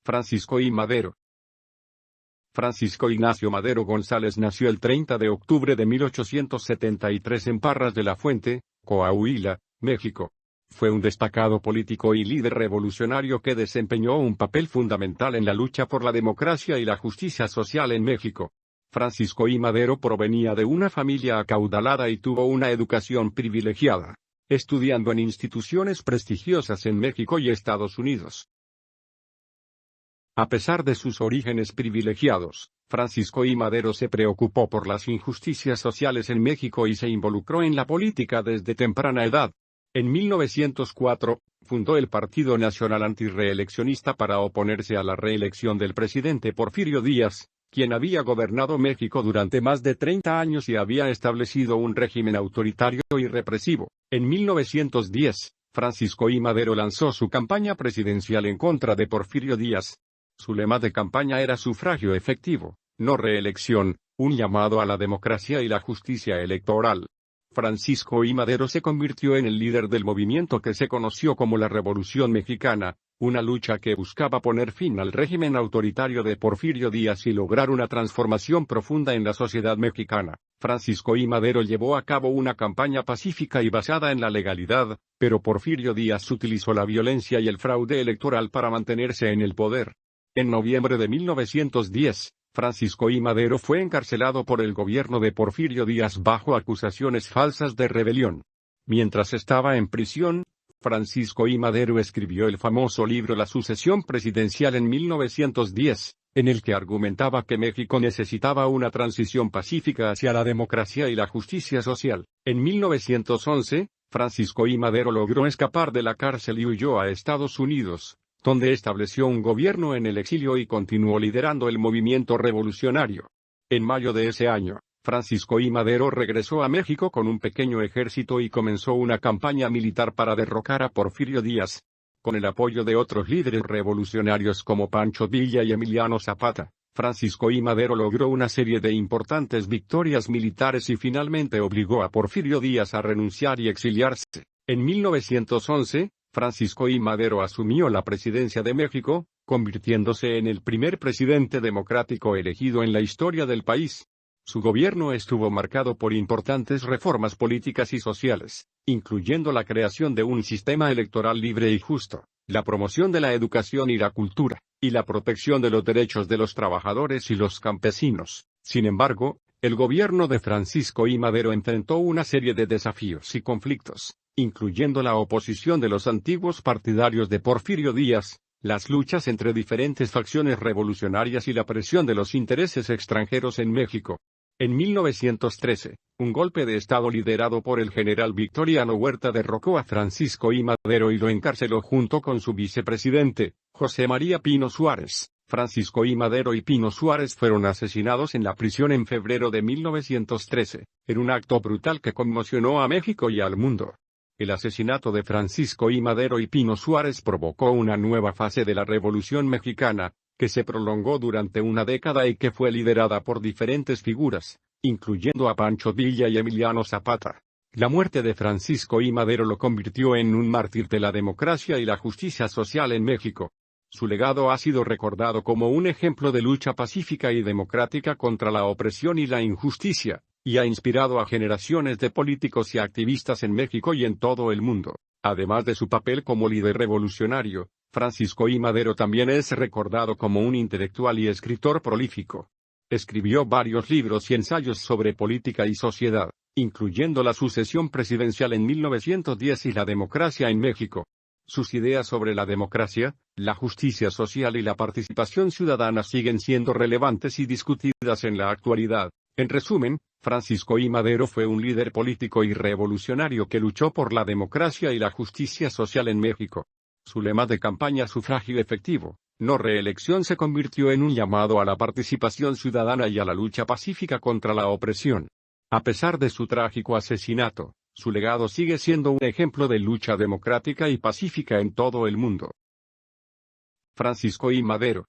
Francisco I. Madero. Francisco Ignacio Madero González nació el 30 de octubre de 1873 en Parras de la Fuente, Coahuila, México. Fue un destacado político y líder revolucionario que desempeñó un papel fundamental en la lucha por la democracia y la justicia social en México. Francisco I. Madero provenía de una familia acaudalada y tuvo una educación privilegiada, estudiando en instituciones prestigiosas en México y Estados Unidos. A pesar de sus orígenes privilegiados, Francisco I. Madero se preocupó por las injusticias sociales en México y se involucró en la política desde temprana edad. En 1904, fundó el Partido Nacional Antirreeleccionista para oponerse a la reelección del presidente Porfirio Díaz, quien había gobernado México durante más de 30 años y había establecido un régimen autoritario y represivo. En 1910, Francisco I. Madero lanzó su campaña presidencial en contra de Porfirio Díaz. Su lema de campaña era sufragio efectivo, no reelección, un llamado a la democracia y la justicia electoral. Francisco I. Madero se convirtió en el líder del movimiento que se conoció como la Revolución Mexicana, una lucha que buscaba poner fin al régimen autoritario de Porfirio Díaz y lograr una transformación profunda en la sociedad mexicana. Francisco I. Madero llevó a cabo una campaña pacífica y basada en la legalidad, pero Porfirio Díaz utilizó la violencia y el fraude electoral para mantenerse en el poder. En noviembre de 1910, Francisco I. Madero fue encarcelado por el gobierno de Porfirio Díaz bajo acusaciones falsas de rebelión. Mientras estaba en prisión, Francisco I. Madero escribió el famoso libro La sucesión presidencial en 1910, en el que argumentaba que México necesitaba una transición pacífica hacia la democracia y la justicia social. En 1911, Francisco I. Madero logró escapar de la cárcel y huyó a Estados Unidos, donde estableció un gobierno en el exilio y continuó liderando el movimiento revolucionario. En mayo de ese año, Francisco I. Madero regresó a México con un pequeño ejército y comenzó una campaña militar para derrocar a Porfirio Díaz. Con el apoyo de otros líderes revolucionarios como Pancho Villa y Emiliano Zapata, Francisco I. Madero logró una serie de importantes victorias militares y finalmente obligó a Porfirio Díaz a renunciar y exiliarse. En 1911, Francisco I. Madero asumió la presidencia de México, convirtiéndose en el primer presidente democrático elegido en la historia del país. Su gobierno estuvo marcado por importantes reformas políticas y sociales, incluyendo la creación de un sistema electoral libre y justo, la promoción de la educación y la cultura, y la protección de los derechos de los trabajadores y los campesinos. Sin embargo, el gobierno de Francisco I. Madero enfrentó una serie de desafíos y conflictos, incluyendo la oposición de los antiguos partidarios de Porfirio Díaz, las luchas entre diferentes facciones revolucionarias y la presión de los intereses extranjeros en México. En 1913, un golpe de Estado liderado por el general Victoriano Huerta derrocó a Francisco I. Madero y lo encarceló junto con su vicepresidente, José María Pino Suárez. Francisco I. Madero y Pino Suárez fueron asesinados en la prisión en febrero de 1913, en un acto brutal que conmocionó a México y al mundo. El asesinato de Francisco I. Madero y Pino Suárez provocó una nueva fase de la Revolución Mexicana, que se prolongó durante una década y que fue liderada por diferentes figuras, incluyendo a Pancho Villa y Emiliano Zapata. La muerte de Francisco I. Madero lo convirtió en un mártir de la democracia y la justicia social en México. Su legado ha sido recordado como un ejemplo de lucha pacífica y democrática contra la opresión y la injusticia, y ha inspirado a generaciones de políticos y activistas en México y en todo el mundo. Además de su papel como líder revolucionario, Francisco I. Madero también es recordado como un intelectual y escritor prolífico. Escribió varios libros y ensayos sobre política y sociedad, incluyendo La sucesión presidencial en 1910 y La democracia en México. Sus ideas sobre la democracia, la justicia social y la participación ciudadana siguen siendo relevantes y discutidas en la actualidad. En resumen, Francisco I. Madero fue un líder político y revolucionario que luchó por la democracia y la justicia social en México. Su lema de campaña sufragio efectivo, no reelección se convirtió en un llamado a la participación ciudadana y a la lucha pacífica contra la opresión. A pesar de su trágico asesinato, su legado sigue siendo un ejemplo de lucha democrática y pacífica en todo el mundo. Francisco I. Madero.